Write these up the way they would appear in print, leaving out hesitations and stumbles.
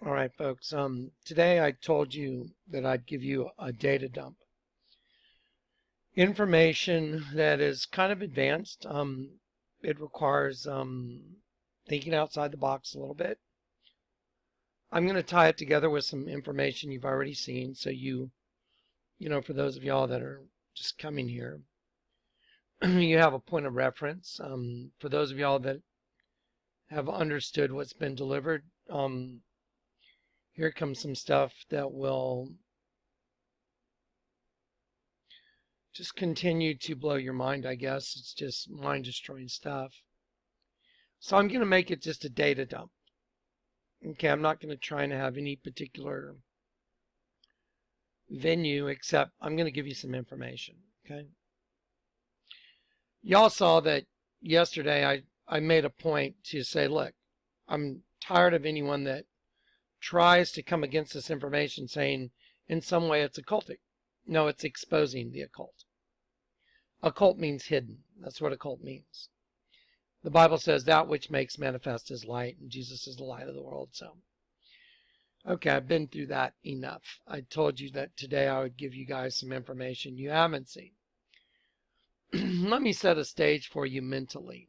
All right, folks. Today I told you that I'd give you a data dump. Information that is kind of advanced. It requires thinking outside the box a little bit. I'm going to tie it together with some information you've already seen. So for those of y'all that are just coming here, you have a point of reference. For those of y'all that have understood what's been delivered, here comes some stuff that will just continue to blow your mind, I guess. It's just mind-destroying stuff. So I'm going to make it just a data dump. Okay, I'm not going to try and have any particular venue, except I'm going to give you some information, okay? Y'all saw that yesterday I made a point to say, look, I'm tired of anyone that tries to come against this information saying in some way it's occultic. No, it's exposing the occult. Occult means hidden. That's what occult means. The Bible says that which makes manifest is light, and Jesus is the light of the world. So, okay, I've been through that enough. I told you that today I would give you guys some information you haven't seen. Let me set a stage for you mentally.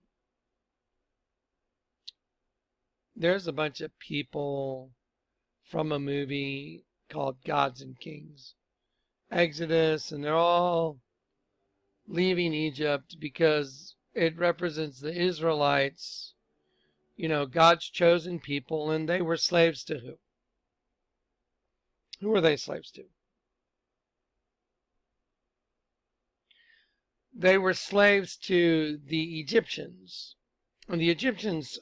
There's a bunch of people from a movie called Gods and Kings, Exodus, and they're all leaving Egypt because it represents the Israelites, God's chosen people, and they were slaves to who? Who were they slaves to? They were slaves to the Egyptians. And the Egyptians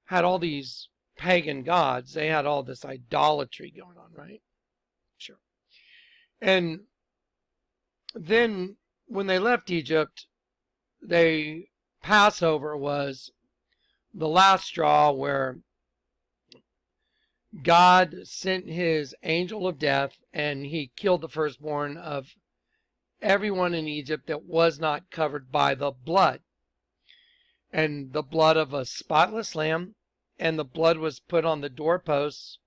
had all these pagan gods. They had all this idolatry going on, right? Sure. And then when they left Egypt, Passover was the last straw where God sent his angel of death and he killed the firstborn of everyone in Egypt that was not covered by the blood. And the blood of a spotless lamb, and the blood was put on the doorposts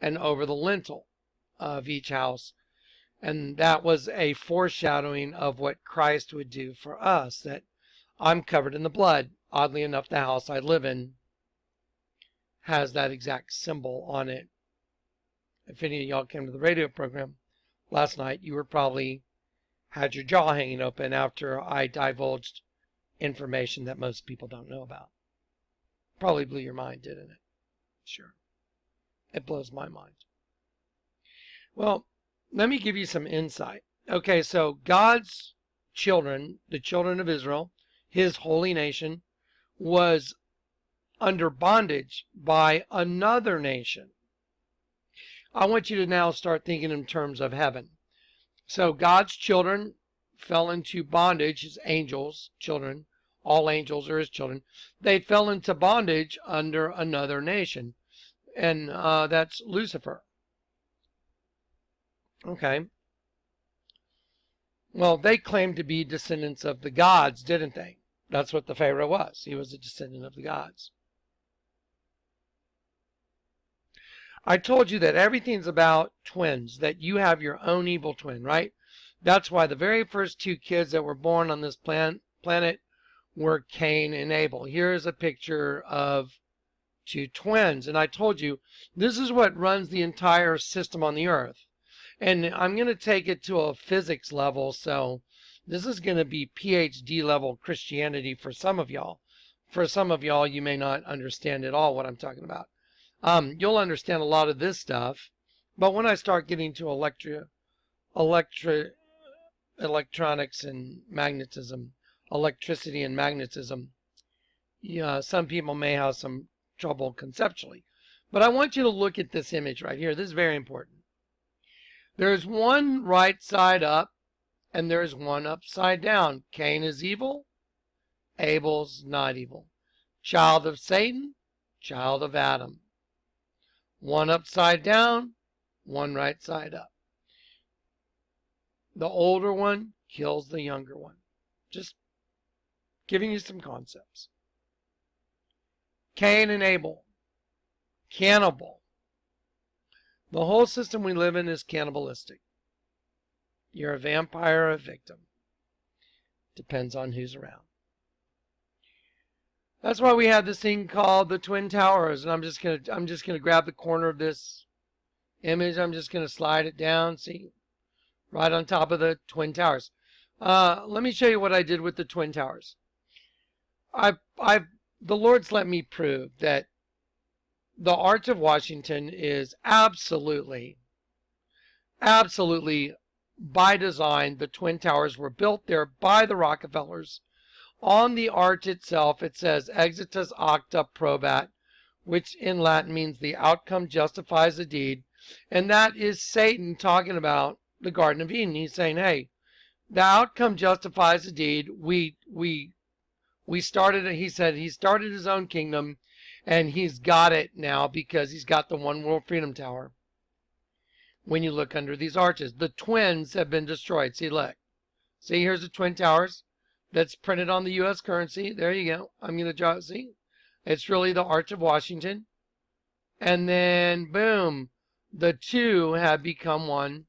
and over the lintel of each house. And that was a foreshadowing of what Christ would do for us, that I'm covered in the blood. Oddly enough, the house I live in has that exact symbol on it. If any of y'all came to the radio program last night, you were probably had your jaw hanging open after I divulged information that most people don't know about. Probably blew your mind, didn't it? Sure. It blows my mind. Well, let me give you some insight. Okay, so God's children, the children of Israel, his holy nation, was under bondage by another nation. I want you to now start thinking in terms of heaven. So God's children fell into bondage, his angels, children, all angels are his children. They fell into bondage under another nation, and that's Lucifer. Okay. Well, they claimed to be descendants of the gods, didn't they? That's what the Pharaoh was. He was a descendant of the gods. I told you that everything's about twins, that you have your own evil twin, right? That's why the very first two kids that were born on this planet were Cain and Abel. Here's a picture of two twins. And I told you, this is what runs the entire system on the earth. And I'm going to take it to a physics level. So this is going to be PhD level Christianity for some of y'all. For some of y'all, you may not understand at all what I'm talking about. You'll understand a lot of this stuff. But when I start getting to electronics and magnetism, electricity and magnetism, some people may have some trouble conceptually. But I want you to look at this image right here. This is very important. There's one right side up and there's one upside down. Cain is evil. Abel's not evil. Child of Satan, child of Adam. One upside down, one right side up. The older one kills the younger one. Just giving you some concepts. Cain and Abel. Cannibal. The whole system we live in is cannibalistic. You're a vampire or a victim. Depends on who's around. That's why we have this thing called the Twin Towers. And I'm just gonna grab the corner of this image. I'm just gonna slide it down. See, right on top of the Twin Towers. Let me show you what I did with the Twin Towers. The Lord's let me prove that the Arch of Washington is absolutely by design. The Twin Towers were built there by the Rockefellers. On the arch itself, it says exitus acta probat, which in Latin means the outcome justifies the deed. And that is Satan talking about the Garden of Eden. He's saying, hey, the outcome justifies the deed. We started, he said, he started his own kingdom, and he's got it now because he's got the One World Freedom Tower. When you look under these arches, the twins have been destroyed. See, look. See, here's the Twin Towers. That's printed on the U.S. currency. There you go. I'm going to draw it. See? It's really the Arch of Washington. And then, boom, the two have become one,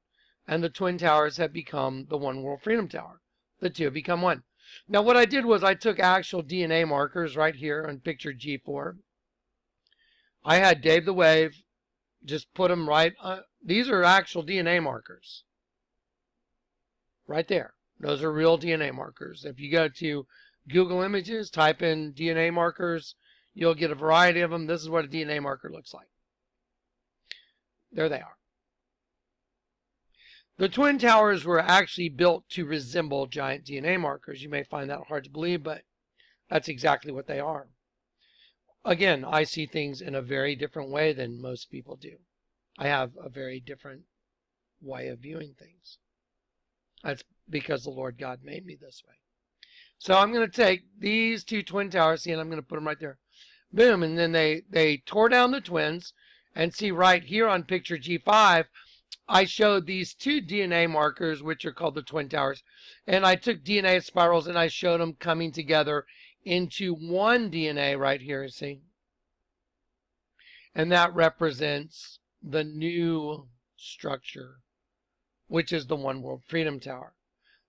and the Twin Towers have become the One World Freedom Tower. The two have become one. Now, what I did was I took actual DNA markers right here on picture G4. I had Dave the Wave just put them right. These are actual DNA markers. Right there. Those are real DNA markers. If you go to Google Images, type in DNA markers, you'll get a variety of them. This is what a DNA marker looks like. There they are. The Twin Towers were actually built to resemble giant DNA markers. You may find that hard to believe, but that's exactly what they are. Again, I see things in a very different way than most people do. I have a very different way of viewing things. That's because the Lord God made me this way. So I'm going to take these two Twin Towers, see, and I'm going to put them right there. Boom, and then they tore down the twins, and see right here on picture G5, I showed these two DNA markers, which are called the Twin Towers, and I took DNA spirals and I showed them coming together into one DNA right here, see? And that represents the new structure, which is the One World Freedom Tower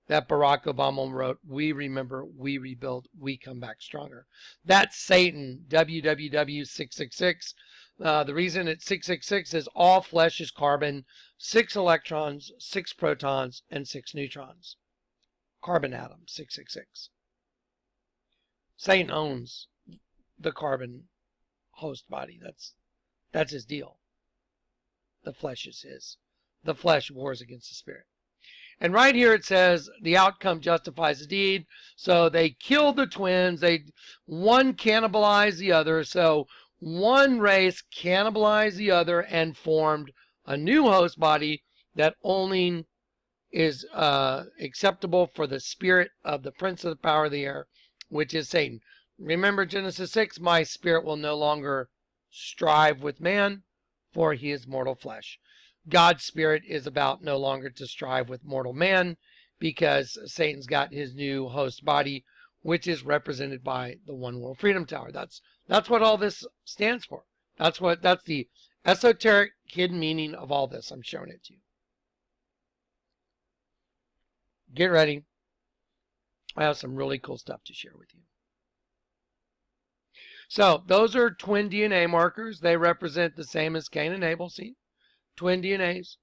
that Barack Obama wrote, we remember, we rebuild, we come back stronger. That's Satan, WWW666. The reason it's 666 is all flesh is carbon, 6 electrons, 6 protons, and 6 neutrons. Carbon atom, 666. Satan owns the carbon host body. That's his deal. The flesh is his. The flesh wars against the spirit. And right here it says the outcome justifies the deed. So they killed the twins. One cannibalized the other. So one race cannibalized the other and formed a new host body that only is acceptable for the spirit of the prince of the power of the air, which is Satan. Remember Genesis 6, my spirit will no longer strive with man, for he is mortal flesh. God's spirit is about no longer to strive with mortal man, because Satan's got his new host body, which is represented by the One World Freedom Tower. That's what all this stands for. That's the esoteric hidden meaning of all this. I'm showing it to you. Get ready. I have some really cool stuff to share with you. So those are twin DNA markers. They represent the same as Cain and Abel. See? Twin DNAs.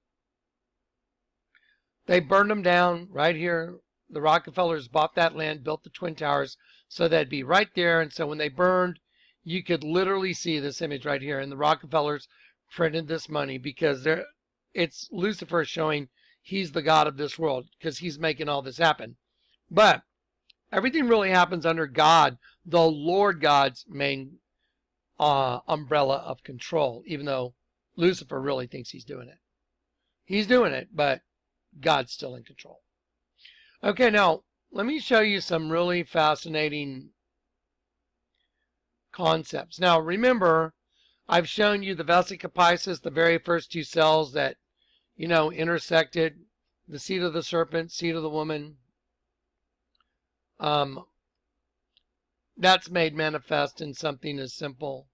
They burned them down right here. The Rockefellers bought that land, built the Twin Towers, so they'd be right there. And so when they burned, you could literally see this image right here. And the Rockefellers printed this money because it's Lucifer showing he's the God of this world because he's making all this happen. But everything really happens under God, the Lord God's main umbrella of control, even though Lucifer really thinks he's doing it. He's doing it, but God's still in control. Okay, now let me show you some really fascinating concepts. Now remember, I've shown you the vesica piscis, the very first two cells that, intersected the seed of the serpent, seed of the woman. That's made manifest in something as simple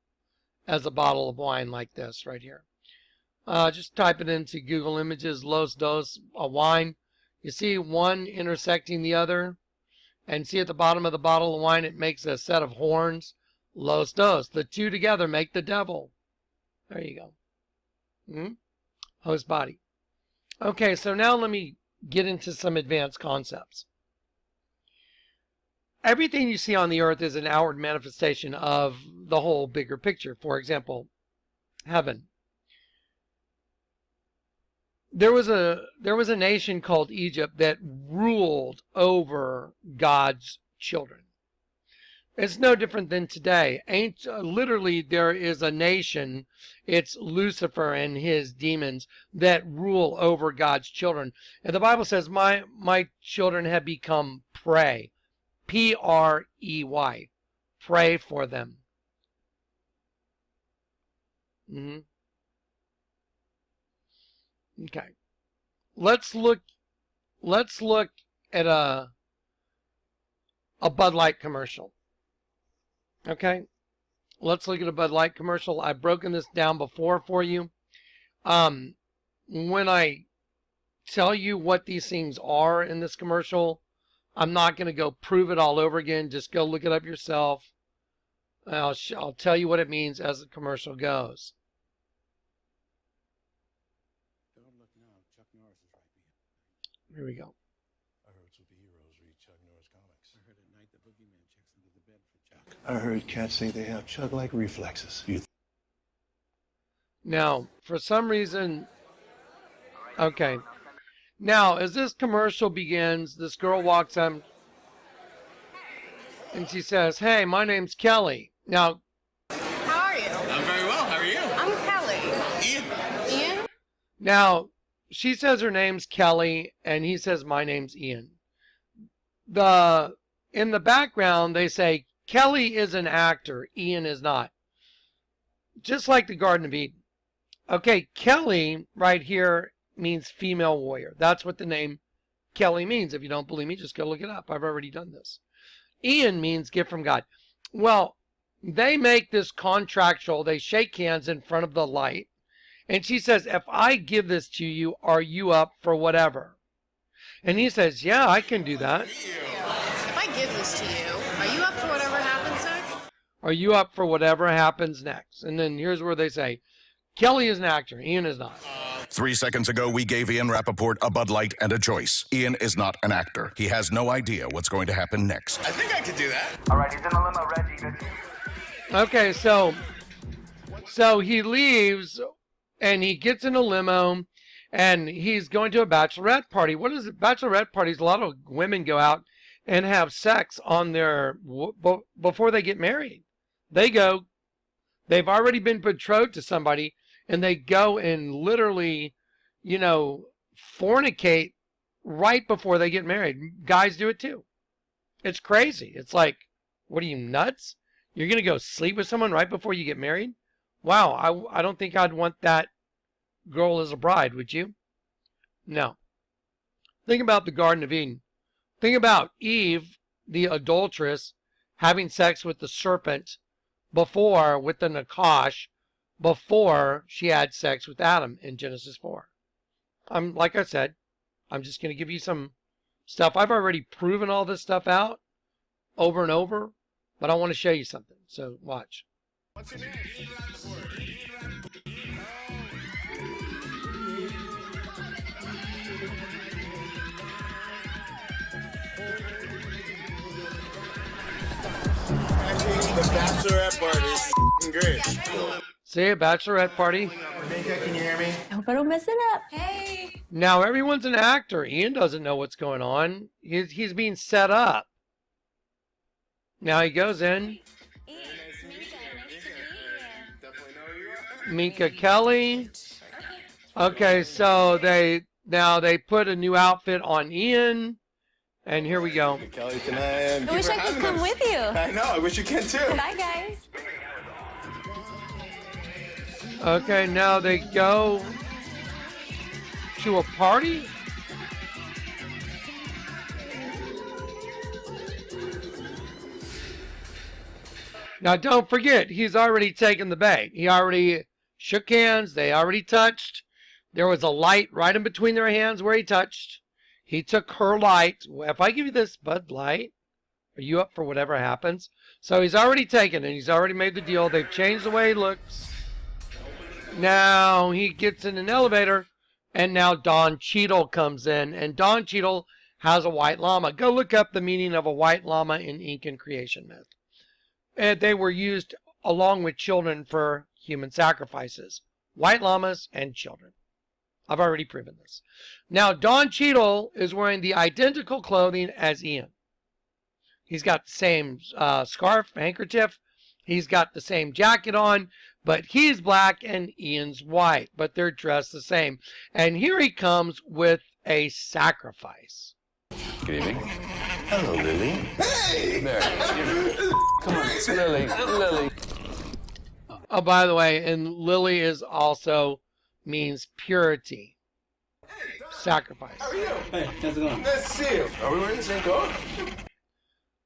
as a bottle of wine like this right here. Just type it into Google Images, Los Dos, a wine. You see one intersecting the other, and see at the bottom of the bottle of wine, it makes a set of horns. Los Dos. The two together make the devil. There you go. Host body. Okay, so now let me get into some advanced concepts. Everything you see on the earth is an outward manifestation of the whole bigger picture. For example, heaven. There was a nation called Egypt that ruled over God's children. It's no different than today. Literally, there is a nation, it's Lucifer and his demons, that rule over God's children. And the Bible says, my children have become prey. P-R-E-Y. Pray for them. Okay. Let's look at a Bud Light commercial. Okay. Let's look at a Bud Light commercial. I've broken this down before for you. When I tell you what these things are in this commercial, I'm not going to go prove it all over again. Just go look it up yourself. I'll tell you what it means as the commercial goes. Don't look now. Chuck Norris is right behind. Here we go. I heard superheroes read Chuck Norris comics. I heard at night the boogeyman checks under the bed for Chuck. I heard cats say they have Chuck-like reflexes. Now, for some reason, okay. Now, as this commercial begins, this girl walks up and she says, "Hey, my name's Kelly." Now, how are you? I'm very well. How are you? I'm Kelly. Ian? Now, she says her name's Kelly, and he says, "My name's Ian." In the background, they say, Kelly is an actor, Ian is not. Just like the Garden of Eden. Okay, Kelly right here means female warrior. That's what the name Kelly means. If you don't believe me, just go look it up. I've already done this. Ian means gift from God. Well, they make this contractual. They shake hands in front of the light. And she says, "If I give this to you, are you up for whatever?" And he says, "Yeah, I can do that." If I give this to you, are you up for whatever happens next? Are you up for whatever happens next? And then here's where they say, Kelly is an actor, Ian is not. 3 seconds ago, we gave Ian Rappaport a Bud Light and a choice. Ian is not an actor. He has no idea what's going to happen next. I think I could do that. All right, he's in the limo, Reggie. Good. Okay, so he leaves and he gets in a limo and he's going to a bachelorette party. What is it? Bachelorette parties, a lot of women go out and have sex on their before they get married. They've already been betrothed to somebody, and they go and literally, fornicate right before they get married. Guys do it too. It's crazy. It's like, what are you, nuts? You're going to go sleep with someone right before you get married? Wow, I don't think I'd want that girl as a bride, would you? No. Think about the Garden of Eden. Think about Eve, the adulteress, having sex with the serpent with the Nakash, before she had sex with Adam in Genesis 4. Like I said, I'm just going to give you some stuff. I've already proven all this stuff out over and over, but I want to show you something. So watch. What's your name? The bachelorette party is great. See, a bachelorette party. Rebecca, can you hear me? I hope I don't mess it up. Hey. Now everyone's an actor. Ian doesn't know what's going on. He's being set up. Now he goes in. Mika Kelly. Okay, so they put a new outfit on Ian. And here we go. Kelly, tonight. I wish I could come with you. I know. I wish you can too. Bye, guys. Okay, now they go to a party. Now, don't forget, he's already taken the bait. He already shook hands. They already touched. There was a light right in between their hands where he touched. He took her light. If I give you this Bud Light, are you up for whatever happens? So he's already taken it. He's already made the deal. They've changed the way he looks. Now he gets in an elevator, and now Don Cheadle comes in. And Don Cheadle has a white llama. Go look up the meaning of a white llama in Incan creation myth. And they were used along with children for human sacrifices. White llamas and children. I've already proven this. Now, Don Cheadle is wearing the identical clothing as Ian. He's got the same scarf, handkerchief. He's got the same jacket on, but he's black and Ian's white, but they're dressed the same. And here he comes with a sacrifice. Good evening. Hello, Lily. Hey! There. Come on, it's Lily. Lily. Oh, by the way, and Lily is also means purity. Sacrifice. How are you? Hey, how's it going? Let's see you. Are we wearing the same coat?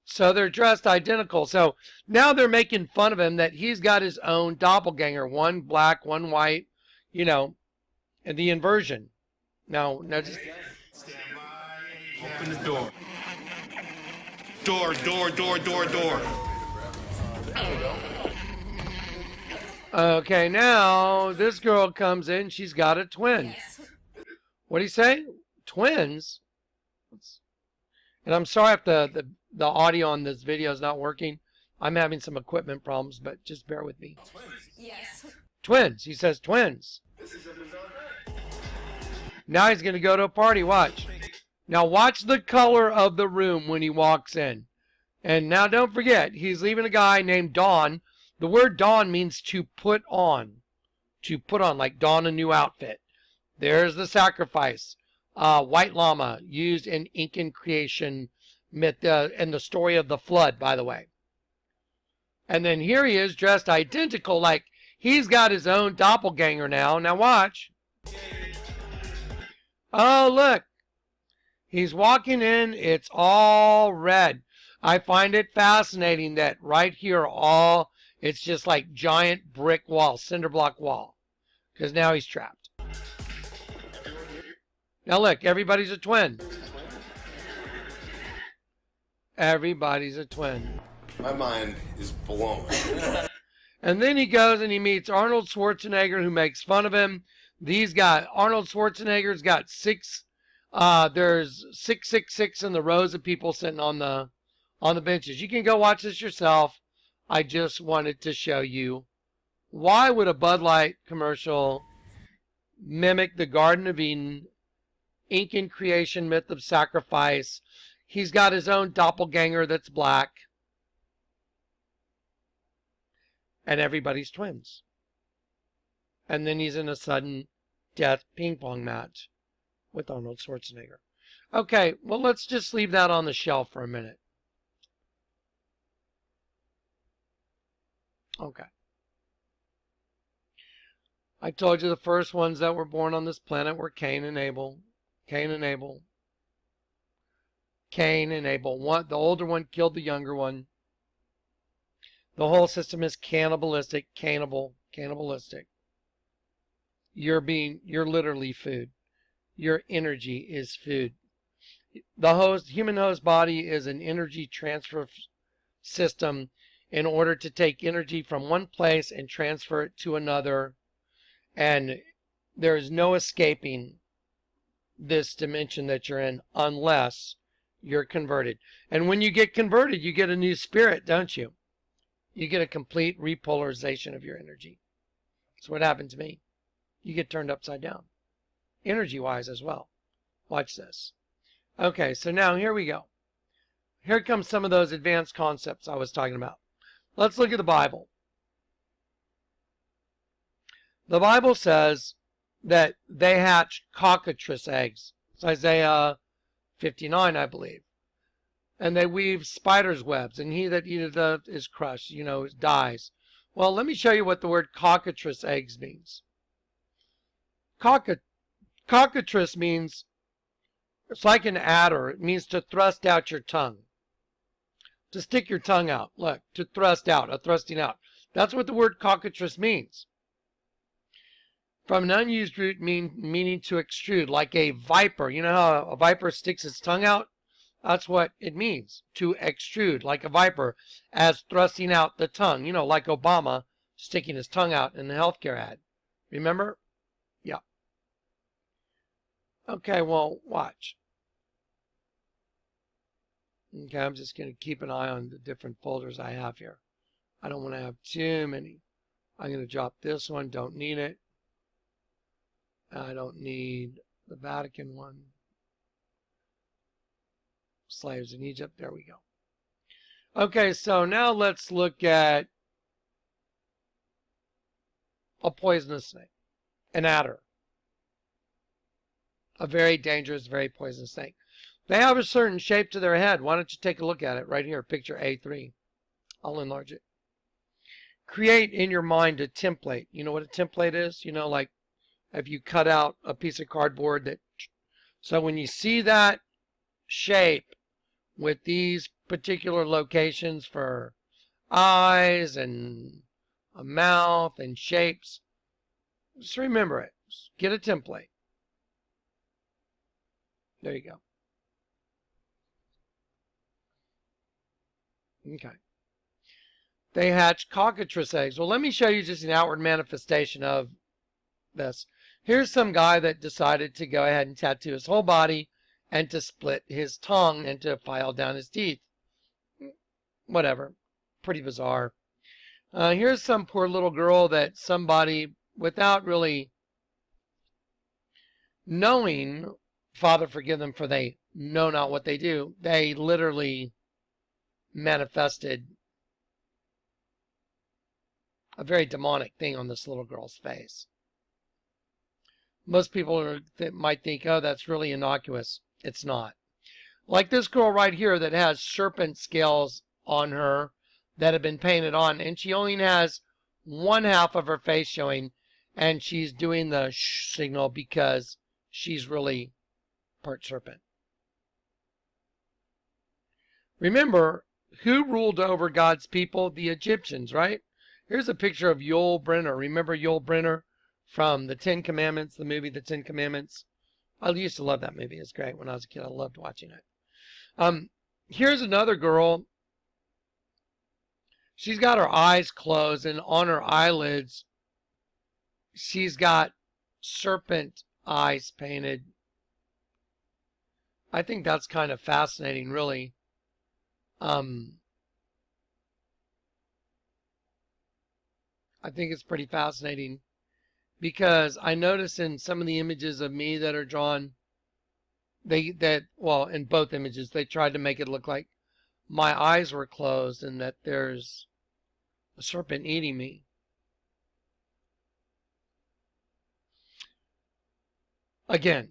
So they're dressed identical. So now they're making fun of him that he's got his own doppelganger. One black, one white, you know, and the inversion. No, just... Open the door. Door. Okay, now this girl comes in. She's got a twin. What do you say? Twins? And I'm sorry if the audio on this video is not working. I'm having some equipment problems, but just bear with me. Yes. Twins. He says twins. Now he's going to go to a party. Watch. Now watch the color of the room when he walks in. And now don't forget, he's leaving a guy named Don. The word Don means to put on. To put on, like don a new outfit. There's the sacrifice. White llama, used in Incan creation myth, and the story of the flood, by the way. And then here he is, dressed identical, like he's got his own doppelganger now. Now watch. Oh, look. He's walking in. It's all red. I find it fascinating that right here, it's just like giant brick wall, cinder block wall. Because now he's trapped. Now look, everybody's a twin. Everybody's a twin. My mind is blown. And then he goes and he meets Arnold Schwarzenegger, who makes fun of him. Arnold Schwarzenegger's got there's 666 in the rows of people sitting on the benches. You can go watch this yourself. I just wanted to show you, why would a Bud Light commercial mimic the Garden of Eden, Incan creation myth of sacrifice? He's got his own doppelganger that's black. And everybody's twins. And then he's in a sudden death ping pong match with Arnold Schwarzenegger. Okay, well, let's just leave that on the shelf for a minute. Okay. I told you the first ones that were born on this planet were Cain and Abel. Cain and Abel. The older one killed the younger one. The whole system is cannibalistic, cannibalistic. You're literally food. Your energy is food. The human host body is an energy transfer system in order to take energy from one place and transfer it to another. And there is no escaping this dimension that you're in unless you're converted. And when you get converted, you get a new spirit, don't you? You get a complete repolarization of your energy. That's what happened to me. You get turned upside down. Energy-wise as well. Watch this. Okay, so now here we go. Here comes some of those advanced concepts I was talking about. Let's look at the Bible. The Bible says that they hatch cockatrice eggs. It's Isaiah 59, I believe. And they weave spiders' webs, and he that eateth is crushed, dies. Well, let me show you what the word cockatrice eggs means. Cockatrice means, it's like an adder. It means to thrust out your tongue. To stick your tongue out. Look, to thrust out, a thrusting out. That's what the word cockatrice means. From an unused root meaning to extrude, like a viper. You know how a viper sticks its tongue out? That's what it means, to extrude, like a viper, as thrusting out the tongue. You know, like Obama sticking his tongue out in the healthcare ad. Remember? Yeah. Okay, well, watch. Okay, I'm just going to keep an eye on the different folders I have here. I don't want to have too many. I'm going to drop this one. Don't need it. I don't need the Vatican one. Slaves in Egypt. There we go. Okay, so now let's look at a poisonous snake, an adder. A very dangerous, very poisonous snake. They have a certain shape to their head. Why don't you take a look at it right here, picture A3. I'll enlarge it. Create in your mind a template. You know what a template is? You know, like if you cut out a piece of cardboard that, so when you see that shape with these particular locations for eyes and a mouth and shapes, just remember it. Just get a template. There you go. Okay. They hatch cockatrice eggs. Well, let me show you just an outward manifestation of this. Here's some guy that decided to go ahead and tattoo his whole body and to split his tongue and to file down his teeth. Whatever. Pretty bizarre. Here's some poor little girl that somebody, without really knowing, Father forgive them for they know not what they do, they literally manifested a very demonic thing on this little girl's face. Most people might think, oh, that's really innocuous. It's not. Like this girl right here that has serpent scales on her that have been painted on, and she only has one half of her face showing, and she's doing the shh signal because she's really part serpent. Remember, who ruled over God's people? The Egyptians, right? Here's a picture of Yul Brynner. Remember Yul Brynner from the Ten Commandments, the movie The Ten Commandments? I used to love that movie. It's great. When I was a kid, I loved watching it. Here's another girl. She's got her eyes closed, and on her eyelids, she's got serpent eyes painted. I think that's kind of fascinating, really. I think it's pretty fascinating because I notice in some of the images of me that are drawn, in both images, they tried to make it look like my eyes were closed and that there's a serpent eating me. Again,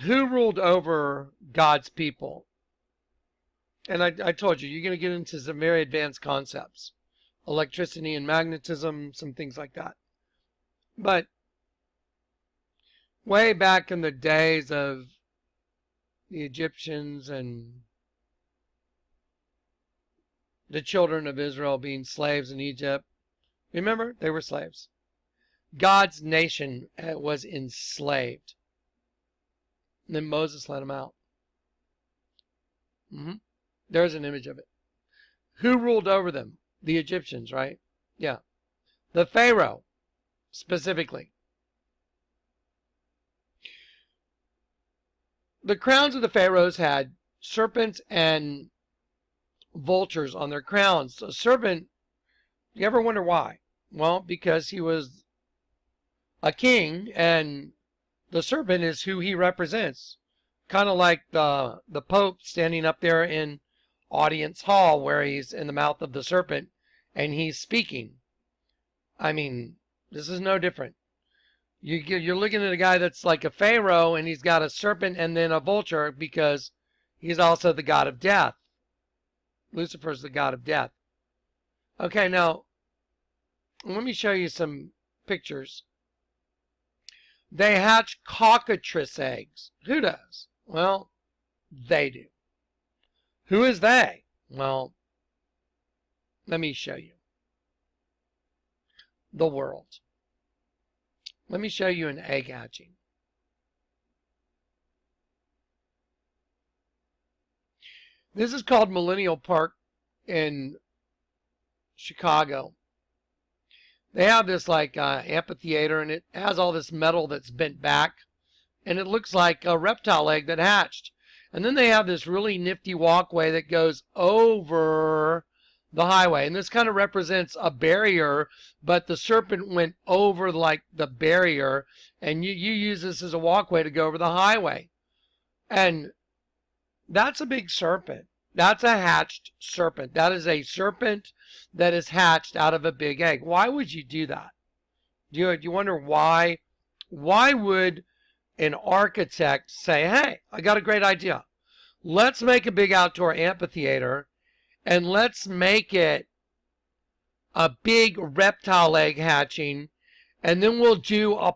who ruled over God's people? And I told you, you're going to get into some very advanced concepts. Electricity and magnetism, some things like that. But way back in the days of the Egyptians and the children of Israel being slaves in Egypt, remember, they were slaves. God's nation was enslaved. And then Moses let them out. There's an image of it. Who ruled over them? The Egyptians, right? Yeah. The Pharaoh, specifically. The crowns of the pharaohs had serpents and vultures on their crowns. A serpent, you ever wonder why? Well, because he was a king, and the serpent is who he represents. Kind of like the Pope standing up there in audience hall where he's in the mouth of the serpent and he's speaking. I mean, this is no different. You're looking at a guy that's like a pharaoh and he's got a serpent and then a vulture because he's also the god of death. Lucifer's the god of death. Okay, now let me show you some pictures. They hatch cockatrice eggs. Who does? Well, they do. Who is they? Well, Let me show you the world. Let me show you an egg hatching. This is called Millennial Park in Chicago. They have this like amphitheater, and it has all this metal that's bent back, and it looks like a reptile egg that hatched. And then they have this really nifty walkway that goes over the highway, and this kind of represents a barrier, but the serpent went over like the barrier, and you use this as a walkway to go over the highway. And that's a big serpent. That's a hatched serpent. That is a serpent that is hatched out of a big egg. Why would you do that? Do you wonder why? Why would an architect say, hey, I got a great idea. Let's make a big outdoor amphitheater, and let's make it a big reptile egg hatching, and then we'll do a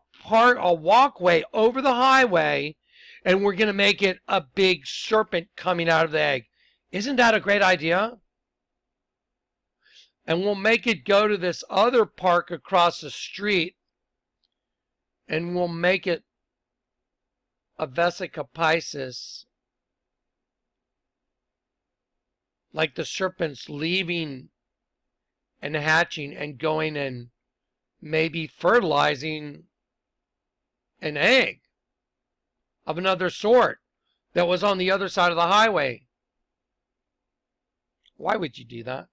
walkway over the highway, and we're going to make it a big serpent coming out of the egg. Isn't that a great idea? And we'll make it go to this other park across the street, and we'll make it a Vesica Pisces, like the serpent's leaving and hatching and going and maybe fertilizing an egg of another sort that was on the other side of the highway. Why would you do that?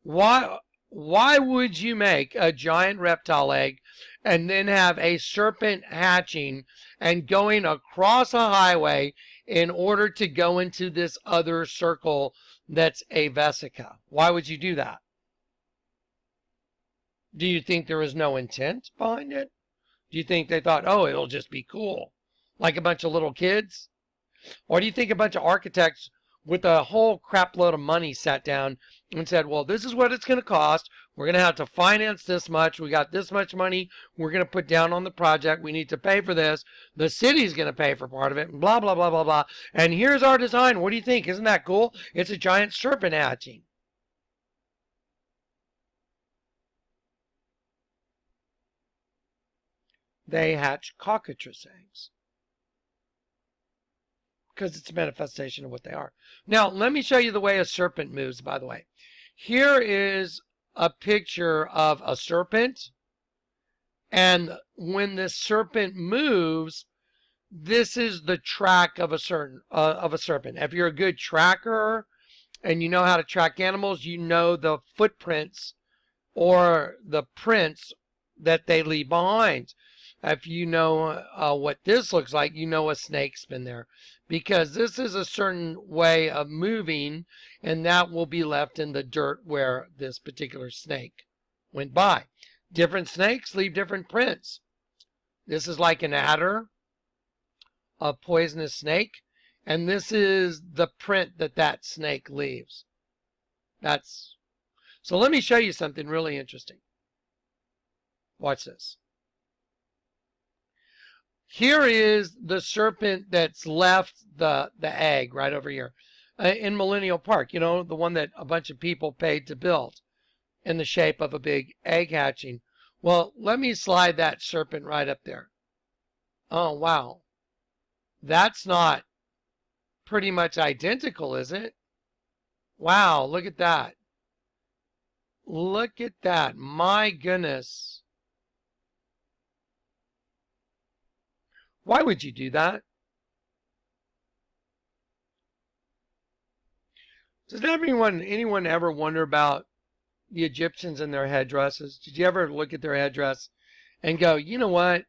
Why would you make a giant reptile egg and then have a serpent hatching and going across a highway in order to go into this other circle that's a vesica? Why would you do that? Do you think there was no intent behind it? Do you think they thought, oh, it'll just be cool, like a bunch of little kids? Or do you think a bunch of architects with a whole crap load of money sat down and said, well, this is what it's going to cost. We're going to have to finance this much. We got this much money we're going to put down on the project. We need to pay for this. The city's going to pay for part of it, and blah, blah, blah, blah, blah. And here's our design. What do you think? Isn't that cool? It's a giant serpent hatching. They hatch cockatrice eggs, because it's a manifestation of what they are. Now, let me show you the way a serpent moves, by the way. Here is a picture of a serpent, and when this serpent moves, this is the track of a serpent. If you're a good tracker and you know how to track animals, you know the footprints or the prints that they leave behind. If you know what this looks like, you know a snake's been there, because this is a certain way of moving, and that will be left in the dirt where this particular snake went by. Different snakes leave different prints. This is like an adder, a poisonous snake, and this is the print that that snake leaves. So let me show you something really interesting. Watch this. Here is the serpent that's left the egg right over here in Millennial Park. You know, the one that a bunch of people paid to build in the shape of a big egg hatching. Well, let me slide that serpent right up there. Oh, wow. That's not pretty much identical, is it? Wow, look at that. Look at that. My goodness. Why would you do that? Does anyone ever wonder about the Egyptians and their headdresses? Did you ever look at their headdress and go, you know what?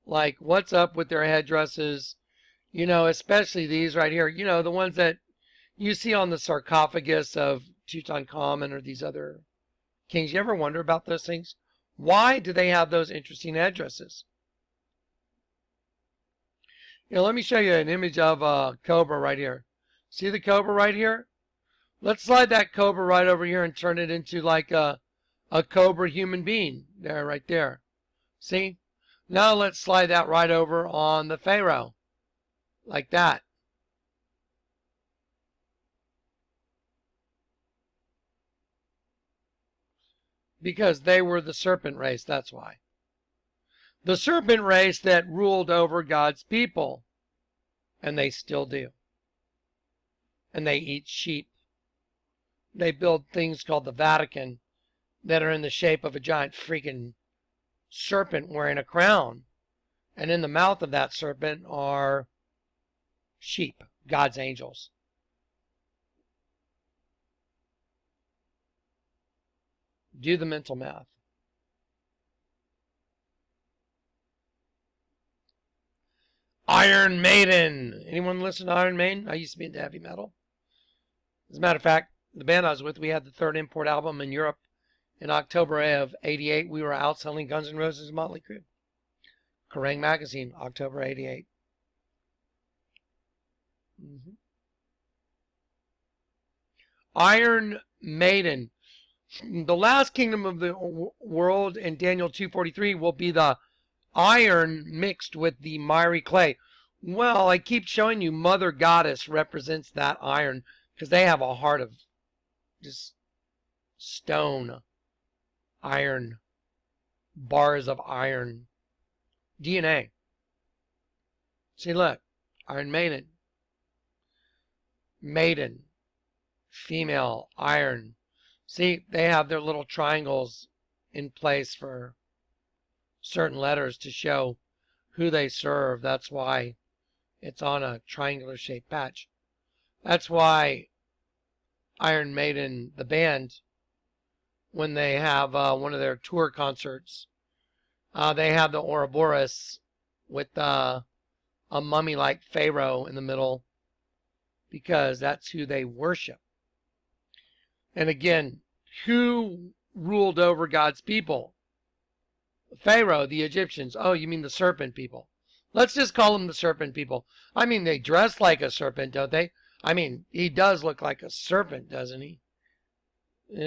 Like, what's up with their headdresses? You know, especially these right here. You know, the ones that you see on the sarcophagus of Tutankhamun or these other kings. You ever wonder about those things? Why do they have those interesting headdresses? You know, let me show you an image of a cobra right here. See the cobra right here? Let's slide that cobra right over here and turn it into like a cobra human being. There, right there. See? Now let's slide that right over on the pharaoh. Like that. Because they were the serpent race, that's why. The serpent race that ruled over God's people. And they still do. And they eat sheep. They build things called the Vatican that are in the shape of a giant freaking serpent wearing a crown. And in the mouth of that serpent are sheep, God's angels. Do the mental math. Iron Maiden. Anyone listen to Iron Maiden? I used to be into heavy metal. As a matter of fact, the band I was with, we had the third import album in Europe in October of '88. We were outselling Guns N' Roses and Motley Crue. Kerrang! Magazine, October '88. Iron Maiden. The last kingdom of the world in Daniel 2:43 will be the iron mixed with the miry clay. Well, I keep showing you Mother Goddess represents that iron because they have a heart of just stone, iron, bars of iron, DNA. See, look, Iron Maiden, maiden, female, iron. See, they have their little triangles in place for certain letters to show who they serve. That's why it's on a triangular shaped patch. That's why Iron Maiden, the band, when they have one of their tour concerts, they have the Ouroboros with a mummy-like pharaoh in the middle because that's who they worship. And again, who ruled over God's people? Pharaoh, the Egyptians. Oh, you mean the serpent people. Let's just call them the serpent people. I mean, they dress like a serpent, don't they? I mean, he does look like a serpent, doesn't he?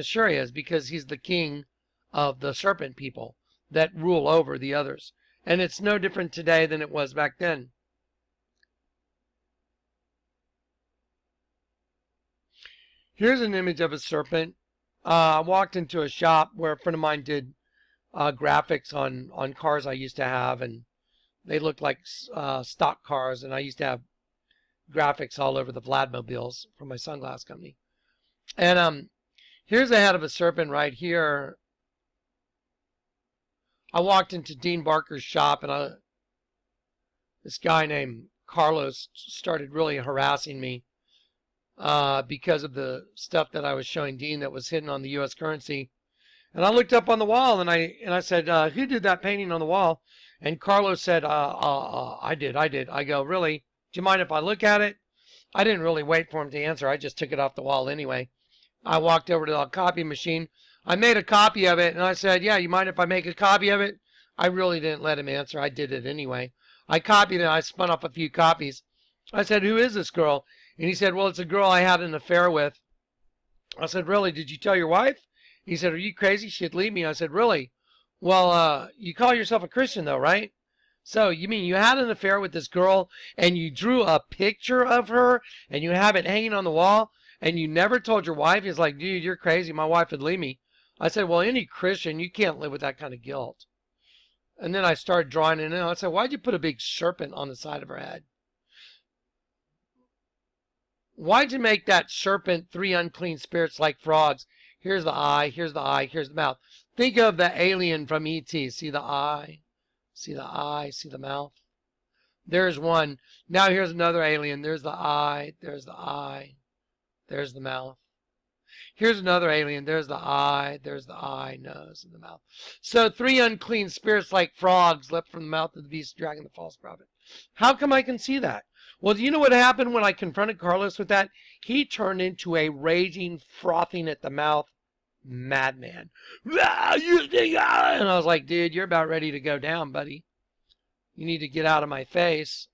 Sure he is, because he's the king of the serpent people that rule over the others. And it's no different today than it was back then. Here's an image of a serpent. I walked into a shop where a friend of mine did graphics on cars I used to have, and they looked like stock cars, and I used to have graphics all over the Vladmobiles from my sunglass company. And here's a head of a serpent right here. I walked into Dean Barker's shop, and this guy named Carlos started really harassing me because of the stuff that I was showing Dean that was hidden on the U.S. currency. And I looked up on the wall, and I said, who did that painting on the wall? And Carlos said, I did. I go, really? Do you mind if I look at it? I didn't really wait for him to answer. I just took it off the wall anyway. I walked over to the copy machine. I made a copy of it, and I said, yeah, you mind if I make a copy of it? I really didn't let him answer. I did it anyway. I copied it. I spun off a few copies. I said, who is this girl? And he said, well, it's a girl I had an affair with. I said, really? Did you tell your wife? He said, are you crazy? She'd leave me. I said, really? Well, you call yourself a Christian, though, right? So you mean you had an affair with this girl and you drew a picture of her and you have it hanging on the wall and you never told your wife? He's like, dude, you're crazy. My wife would leave me. I said, well, any Christian, you can't live with that kind of guilt. And then I started drawing it in. I said, why'd you put a big serpent on the side of her head? Why'd you make that serpent 3 unclean spirits like frogs? Here's the eye, here's the eye, here's the mouth. Think of the alien from E.T. See the eye, see the eye, see the mouth. There's one. Now here's another alien. There's the eye, there's the eye, there's the mouth. Here's another alien. There's the eye, nose, and the mouth. So 3 unclean spirits like frogs leapt from the mouth of the beast, dragging the false prophet. How come I can see that? Well, do you know what happened when I confronted Carlos with that? He turned into a raging, frothing at the mouth madman. And I was like, dude, you're about ready to go down, buddy. You need to get out of my face.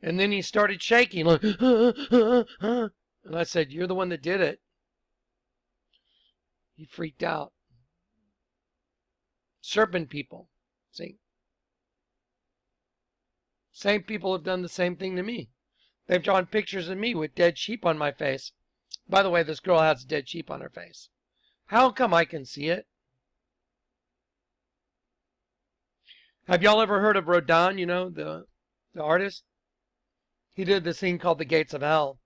And then he started shaking. Like, and I said, you're the one that did it. He freaked out. Serpent people. See? Same people have done the same thing to me. They've drawn pictures of me with dead sheep on my face. By the way, this girl has dead sheep on her face. How come I can see it? Have y'all ever heard of Rodin, you know, the artist? He did this thing called The Gates of Hell.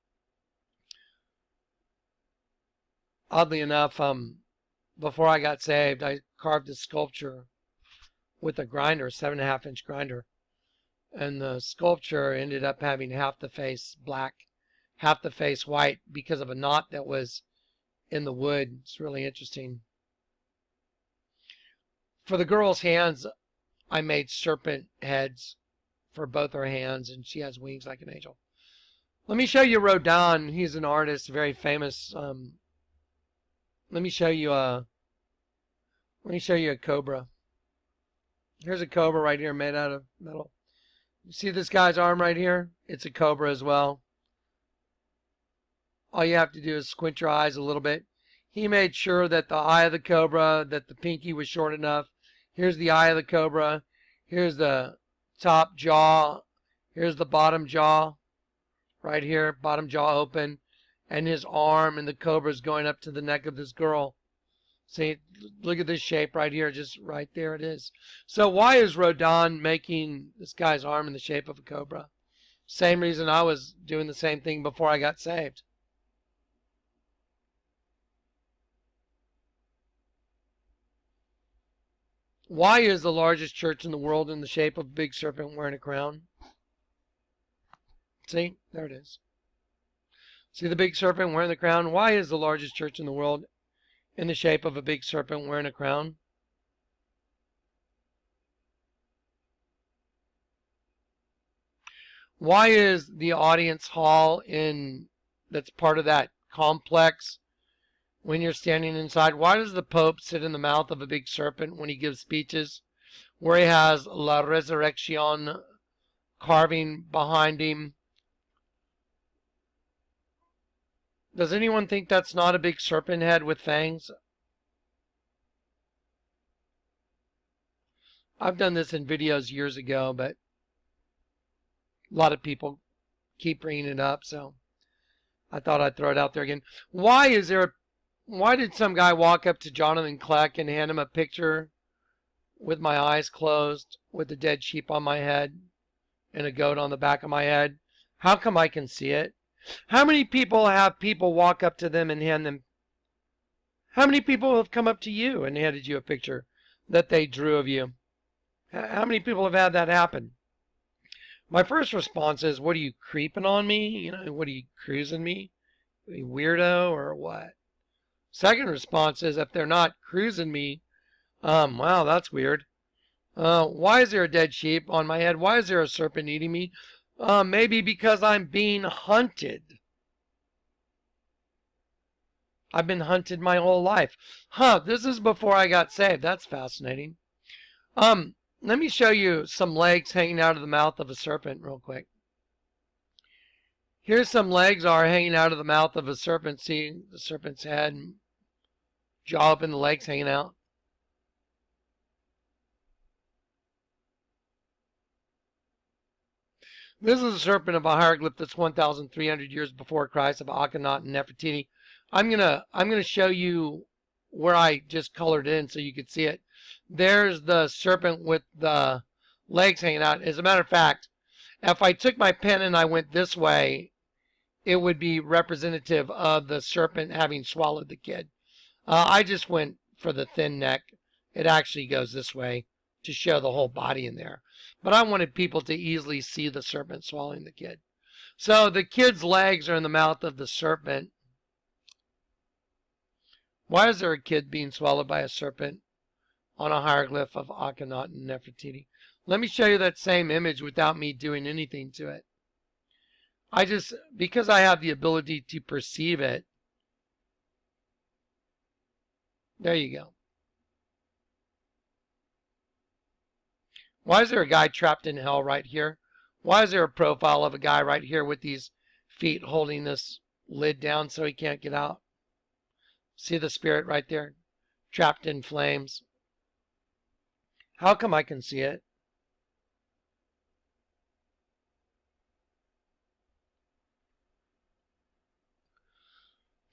Oddly enough, before I got saved, I carved a sculpture with a grinder, 7.5-inch grinder. And the sculpture ended up having half the face black, half the face white because of a knot that was in the wood. It's really interesting. For the girl's hands, I made serpent heads for both her hands, and she has wings like an angel. Let me show you Rodin. He's an artist, very famous. Let me show you a cobra. Here's a cobra right here made out of metal. You see this guy's arm right here? It's a cobra as well. All you have to do is squint your eyes a little bit. He made sure that the eye of the cobra, that the pinky was short enough. Here's the eye of the cobra. Here's the top jaw. Here's the bottom jaw. Right here, bottom jaw open. And his arm and the cobra's going up to the neck of this girl. See, look at this shape right here. Just right there it is. So why is Rodin making this guy's arm in the shape of a cobra? Same reason I was doing the same thing before I got saved. Why is the largest church in the world in the shape of a big serpent wearing a crown? See, there it is. See the big serpent wearing the crown? Why is the largest church in the world in the shape of a big serpent wearing a crown? Why is the audience hall that's part of that complex when you're standing inside? Why does the Pope sit in the mouth of a big serpent when he gives speeches where he has La Resurrection carving behind him? Does anyone think that's not a big serpent head with fangs? I've done this in videos years ago, but a lot of people keep bringing it up, so I thought I'd throw it out there again. Why did some guy walk up to Jonathan Kleck and hand him a picture with my eyes closed, with a dead sheep on my head and a goat on the back of my head? How come I can see it? How many people have people walk up to them and hand them? How many people have come up to you and handed you a picture that they drew of you? How many people have had that happen? My first response is, what are you, creeping on me? You know, what are you, cruising me? Are you weirdo or what? Second response is, if they're not cruising me, wow, that's weird. Why is there a dead sheep on my head? Why is there a serpent eating me? Maybe because I'm being hunted. I've been hunted my whole life. This is before I got saved. That's fascinating. Let me show you some legs hanging out of the mouth of a serpent real quick. Here's some legs are hanging out of the mouth of a serpent. See the serpent's head and jaw open, the legs hanging out. This is a serpent of a hieroglyph that's 1,300 years before Christ of Akhenaten and Nefertiti. I'm gonna show you where I just colored it in so you could see it. There's the serpent with the legs hanging out. As a matter of fact, if I took my pen and I went this way, it would be representative of the serpent having swallowed the kid. I just went for the thin neck. It actually goes this way to show the whole body in there. But I wanted people to easily see the serpent swallowing the kid. So the kid's legs are in the mouth of the serpent. Why is there a kid being swallowed by a serpent on a hieroglyph of Akhenaten and Nefertiti? Let me show you that same image without me doing anything to it. Because I have the ability to perceive it. There you go. Why is there a guy trapped in hell right here? Why is there a profile of a guy right here with these feet holding this lid down so he can't get out? See the spirit right there? Trapped in flames. How come I can see it?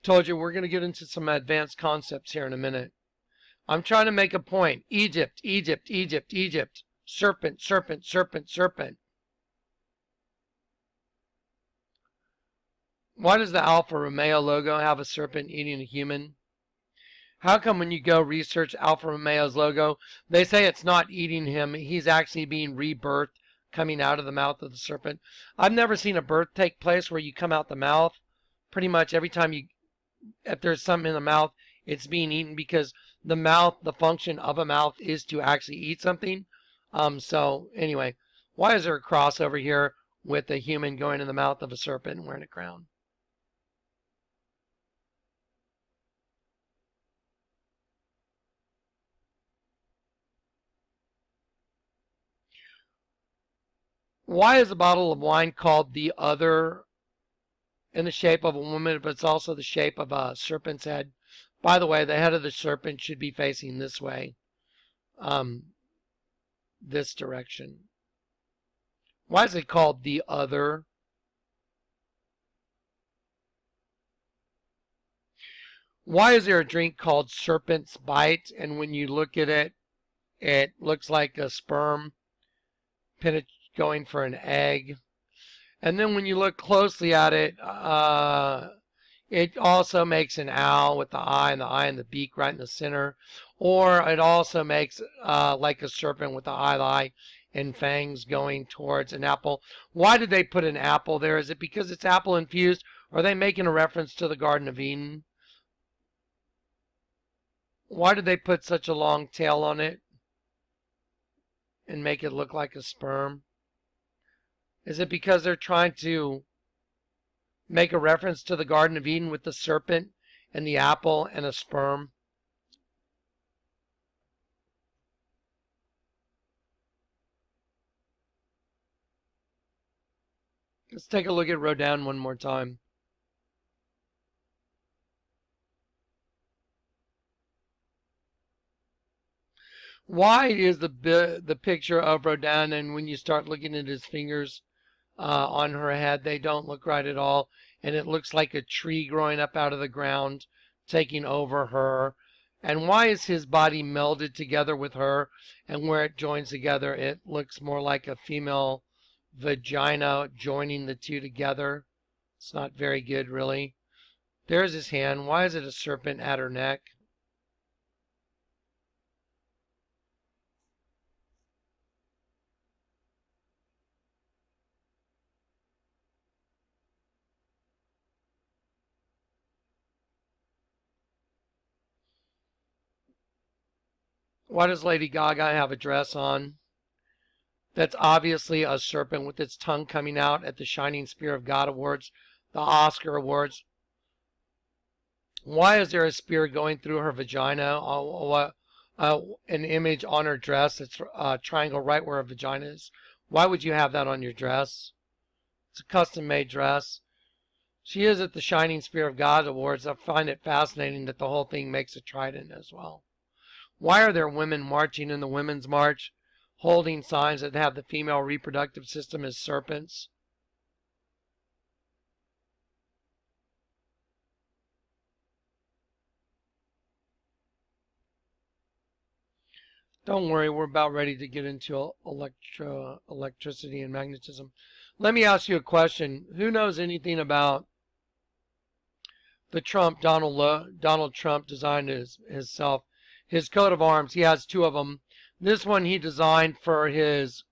Told you we're going to get into some advanced concepts here in a minute. I'm trying to make a point. Egypt, Egypt, Egypt, Egypt. Serpent, serpent, serpent, serpent. Why does the Alfa Romeo logo have a serpent eating a human? How come when you go research Alfa Romeo's logo, they say it's not eating him, he's actually being rebirthed, coming out of the mouth of the serpent? I've never seen a birth take place where you come out the mouth. Pretty much every time if there's something in the mouth, it's being eaten, because the mouth, the function of a mouth is to actually eat something. So anyway, why is there a cross over here with a human going in the mouth of a serpent and wearing a crown? Why is a bottle of wine called the Other, in the shape of a woman, but it's also the shape of a serpent's head? By the way, the head of the serpent should be facing this way, this direction. Why is it called the Other? Why is there a drink called Serpent's Bite, and when you look at it, it looks like a sperm going for an egg? And then when you look closely at it, it also makes an owl with the eye and the beak right in the center. Or it also makes like a serpent with the eye and fangs going towards an apple. Why did they put an apple there? Is it because it's apple infused? Or are they making a reference to the Garden of Eden? Why did they put such a long tail on it and make it look like a sperm? Is it because they're trying to make a reference to the Garden of Eden with the serpent and the apple and a sperm? Let's take a look at Rodin one more time. Why is the picture of Rodin, and when you start looking at his fingers on her head, they don't look right at all, and it looks like a tree growing up out of the ground, taking over her? And why is his body melded together with her, and where it joins together, it looks more like a female vagina joining the two together? It's not very good, really. There's his hand. Why is it a serpent at her neck? Why does Lady Gaga have a dress on that's obviously a serpent with its tongue coming out at the Shining Spear of God Awards, the Oscar Awards? Why is there a spear going through her vagina? An image on her dress that's a triangle right where her vagina is. Why would you have that on your dress? It's a custom-made dress. She is at the Shining Spear of God Awards. I find it fascinating that the whole thing makes a trident as well. Why are there women marching in the Women's March, holding signs that have the female reproductive system as serpents? Don't worry, we're about ready to get into electricity and magnetism. Let me ask you a question. Who knows anything about the Donald Trump designed himself? His coat of arms, he has two of them. This one he designed for his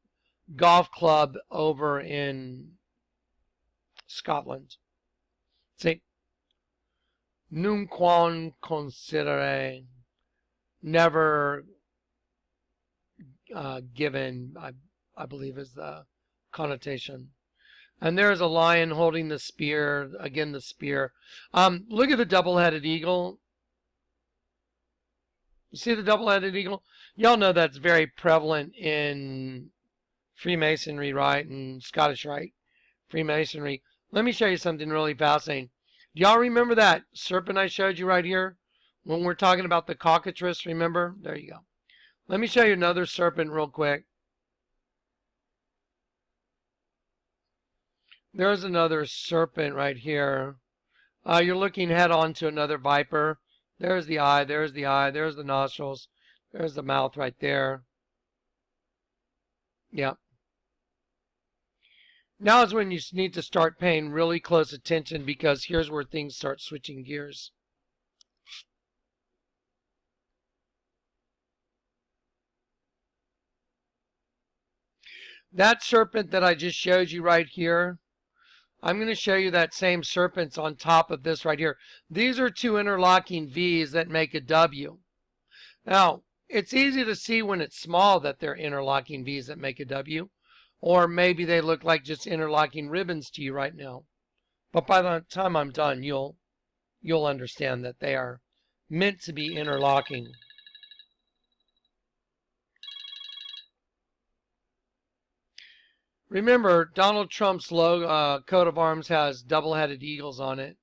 golf club over in Scotland. See, nunquam considere, never given, I believe is the connotation. And there's a lion holding the spear, again the spear. Look at the double-headed eagle. You see the double-headed eagle? Y'all know that's very prevalent in Freemasonry, right? And Scottish Rite Freemasonry. Let me show you something really fascinating. Do y'all remember that serpent I showed you right here? When we're talking about the cockatrice, remember? There you go. Let me show you another serpent real quick. There's another serpent right here. You're looking head on to another viper. There's the eye, there's the nostrils, there's the mouth right there. Yeah. Now is when you need to start paying really close attention, because here's where things start switching gears. That serpent that I just showed you right here, I'm going to show you that same serpent's on top of this right here. These are two interlocking V's that make a W. Now, it's easy to see when it's small that they're interlocking V's that make a W, or maybe they look like just interlocking ribbons to you right now. But by the time I'm done, you'll understand that they are meant to be interlocking. Remember, Donald Trump's logo, coat of arms has double-headed eagles on it.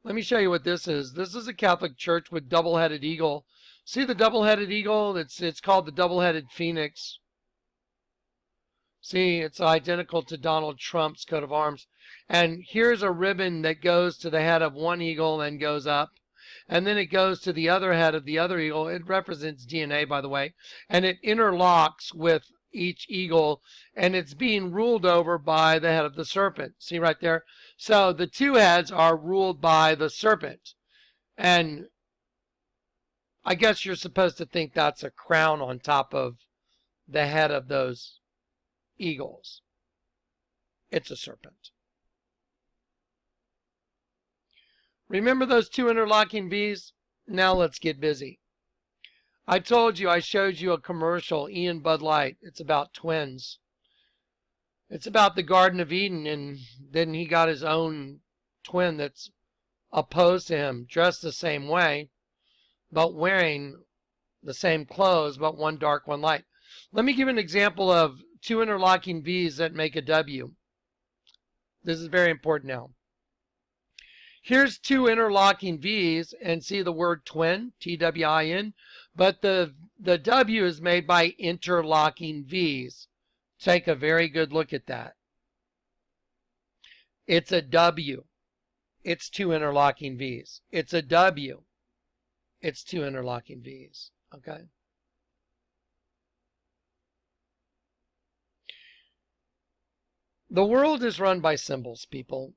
Let me show you what this is. This is a Catholic church with double-headed eagle. See the double-headed eagle? It's called the double-headed phoenix. See, it's identical to Donald Trump's coat of arms. And here's a ribbon that goes to the head of one eagle and goes up. And then it goes to the other head of the other eagle. It represents DNA, by the way. And it interlocks with each eagle, and it's being ruled over by the head of the serpent. See right there? So the two heads are ruled by the serpent. And I guess you're supposed to think that's a crown on top of the head of those eagles. It's a serpent. Remember those two interlocking V's? Now let's get busy. I told you, I showed you a commercial, Ian Bud Light. It's about twins. It's about the Garden of Eden, and then he got his own twin that's opposed to him, dressed the same way, but wearing the same clothes, but one dark, one light. Let me give an example of two interlocking V's that make a W. This is very important now. Here's two interlocking V's, and see the word twin, T-W-I-N, but the W is made by interlocking V's. Take a very good look at that. It's a W. It's two interlocking V's. It's a W. It's two interlocking V's. Okay? The world is run by symbols, people.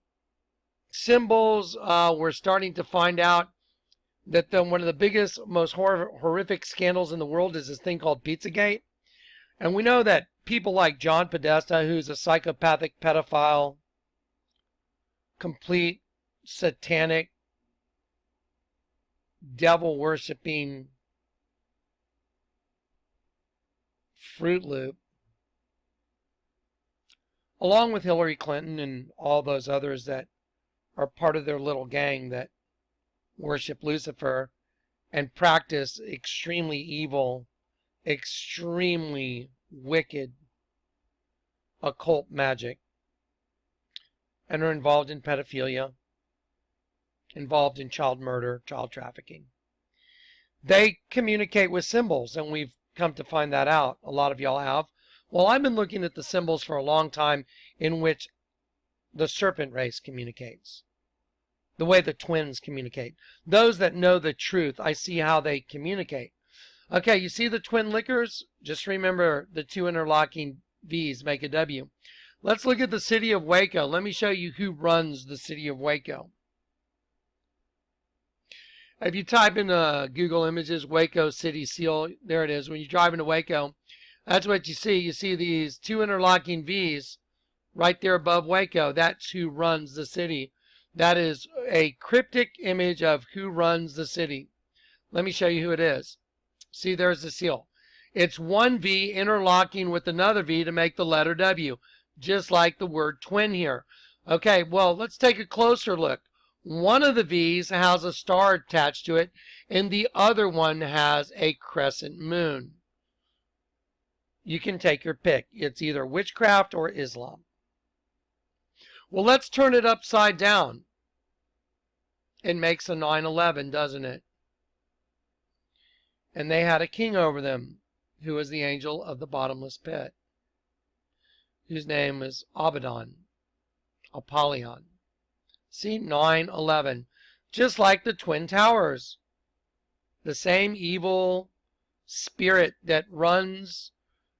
Symbols, we're starting to find out that one of the biggest, most horrific scandals in the world is this thing called Pizzagate. And we know that people like John Podesta, who's a psychopathic pedophile, complete satanic, devil-worshipping Fruit Loop, along with Hillary Clinton and all those others that are part of their little gang that worship Lucifer and practice extremely evil, extremely wicked occult magic, and are involved in pedophilia, involved in child murder, child trafficking. They communicate with symbols, and we've come to find that out. A lot of y'all have. Well, I've been looking at the symbols for a long time in which the serpent race communicates. The way the twins communicate. Those that know the truth, I see how they communicate. Okay, you see the twin liquors? Just remember the two interlocking V's make a W. Let's look at the city of Waco. Let me show you who runs the city of Waco. If you type in Google Images, Waco City Seal, there it is. When you drive into Waco, that's what you see. You see these two interlocking V's right there above Waco. That's who runs the city. That is a cryptic image of who runs the city. Let me show you who it is. See, there's the seal. It's one V interlocking with another V to make the letter W, just like the word twin here. Okay, well, let's take a closer look. One of the V's has a star attached to it, and the other one has a crescent moon. You can take your pick. It's either witchcraft or Islam. Well, let's turn it upside down. It makes a 9/11, doesn't it? And they had a king over them, who was the angel of the bottomless pit, whose name is Abaddon, Apollyon. See, 9/11, just like the Twin Towers. The same evil spirit that runs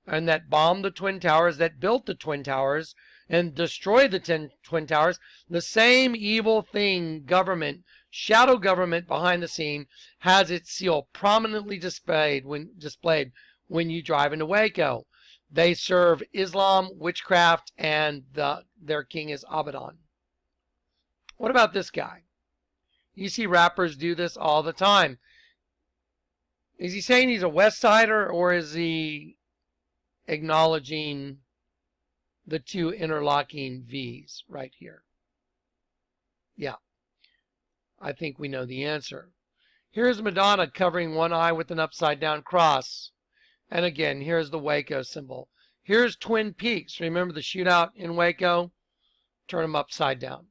and that bombed the Twin Towers, that built the Twin Towers and destroyed the Twin Towers, the same evil thing, government, shadow government behind the scene, has its seal prominently displayed when you drive into Waco. They serve Islam, witchcraft, and their king is Abaddon. What about this guy? You see rappers do this all the time. Is he saying he's a West Sider, or is he acknowledging the two interlocking V's right here? Yeah, I think we know the answer. Here's Madonna covering one eye with an upside down cross. And again, here's the Waco symbol. Here's Twin Peaks. Remember the shootout in Waco? Turn them upside down.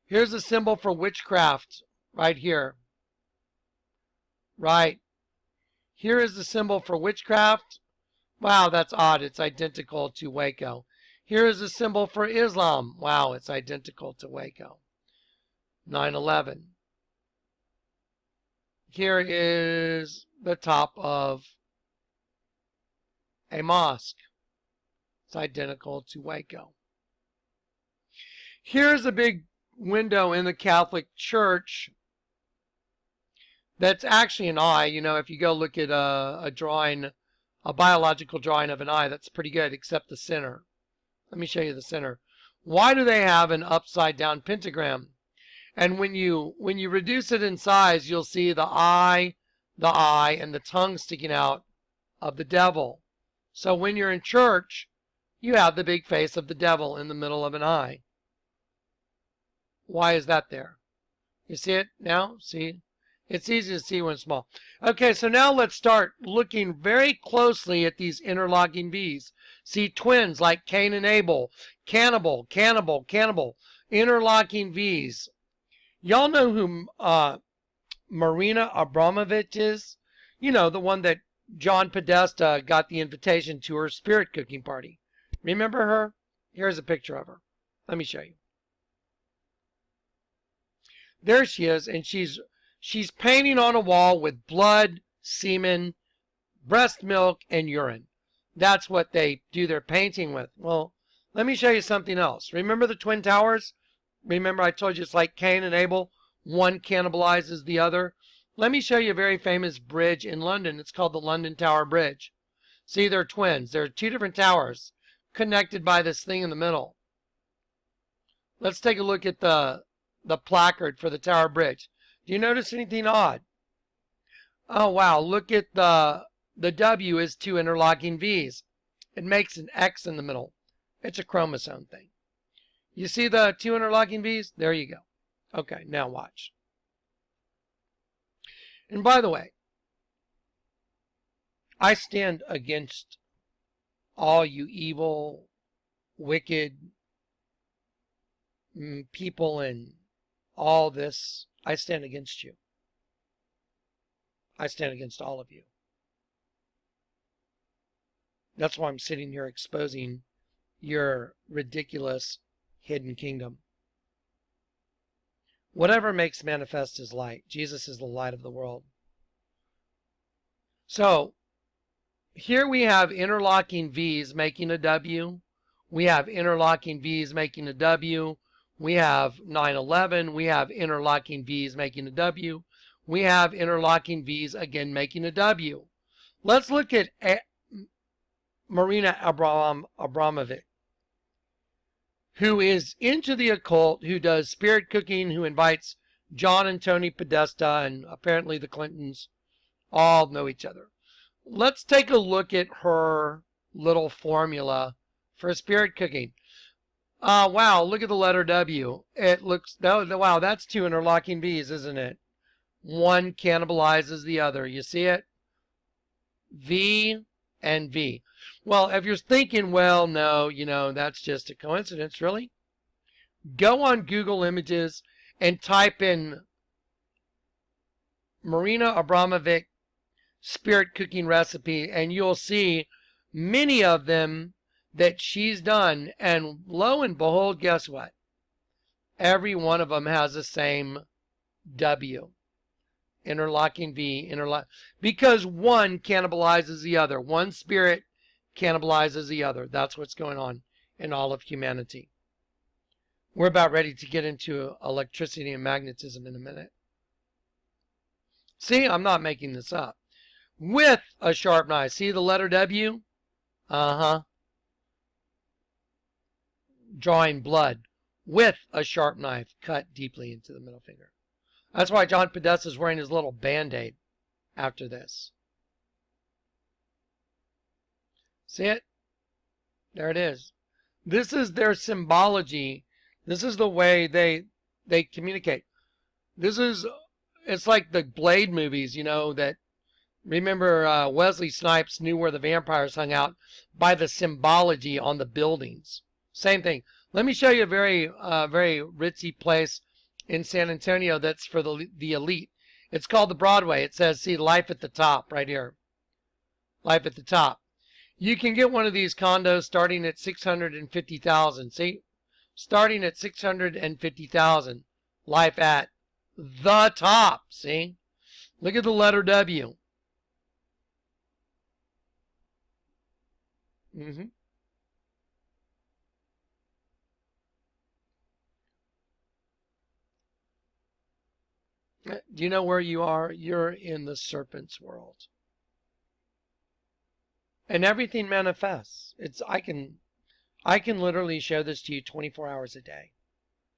Here's the symbol for witchcraft right here. Right. Here is the symbol for witchcraft. Wow, that's odd. It's identical to Waco. Here is the symbol for Islam. Wow, it's identical to Waco. 9/11. Here is the top of a mosque. It's identical to Waco. Here's a big window in the Catholic Church that's actually an eye. You know, if you go look at a drawing, a biological drawing of an eye, that's pretty good, except the center. Let me show you the center. Why do they have an upside down pentagram? And when you reduce it in size, you'll see the eye, and the tongue sticking out of the devil. So when you're in church, you have the big face of the devil in the middle of an eye. Why is that there? You see it now? See? It's easy to see when it's small. Okay, so now let's start looking very closely at these interlocking V's. See twins like Cain and Abel, cannibal, cannibal, cannibal, interlocking V's. Y'all know who Marina Abramovich is? You know, the one that John Podesta got the invitation to her spirit cooking party. Remember her? Here's a picture of her. Let me show you. There she is, and she's painting on a wall with blood, semen, breast milk, and urine. That's what they do their painting with. Well, let me show you something else. Remember the Twin Towers? Remember I told you it's like Cain and Abel. One cannibalizes the other. Let me show you a very famous bridge in London. It's called the London Tower Bridge. See, they're twins. There are two different towers connected by this thing in the middle. Let's take a look at the placard for the Tower Bridge. Do you notice anything odd? Oh, wow. Look at the W is two interlocking V's. It makes an X in the middle. It's a chromosome thing. You see the two interlocking V's? There you go. Okay, now watch. And by the way, I stand against all you evil, wicked people and all this. I stand against you. I stand against all of you. That's why I'm sitting here exposing your ridiculous hidden kingdom. Whatever makes manifest is light. Jesus is the light of the world. So, here we have interlocking V's making a W. We have interlocking V's making a W. We have 9/11. We have interlocking V's making a W. We have interlocking V's again making a W. Let's look at Marina Abramovich, who is into the occult, who does spirit cooking, who invites John and Tony Podesta, and apparently the Clintons all know each other. Let's take a look at her little formula for spirit cooking. Wow, look at the letter W. It looks, wow, that's two interlocking V's, isn't it? One cannibalizes the other. You see it? V and V. Well, if you're thinking, well, no, you know, that's just a coincidence, really? Go on Google Images and type in Marina Abramovich spirit cooking recipe, and you'll see many of them that she's done. And lo and behold, guess what? Every one of them has the same W. Interlocking V, because one cannibalizes the other. One spirit cannibalizes the other. That's what's going on in all of humanity. We're about ready to get into electricity and magnetism in a minute. See, I'm not making this up. With a sharp knife. See the letter W? Drawing blood with a sharp knife cut deeply into the middle finger. That's why John Podesta is wearing his little band-aid after this. See it? There it is. This is their symbology. This is the way they communicate. It's like the Blade movies, you know, that, remember Wesley Snipes knew where the vampires hung out by the symbology on the buildings. Same thing. Let me show you a very ritzy place in San Antonio that's for the elite. It's called the Broadway. It says, see, Life at the Top right here. Life at the Top. You can get one of these condos starting at $650,000. See? Starting at $650,000. Life at the top. See? Look at the letter W. Do you know where you are? You're in the serpent's world. And everything manifests. I can literally show this to you 24 hours a day.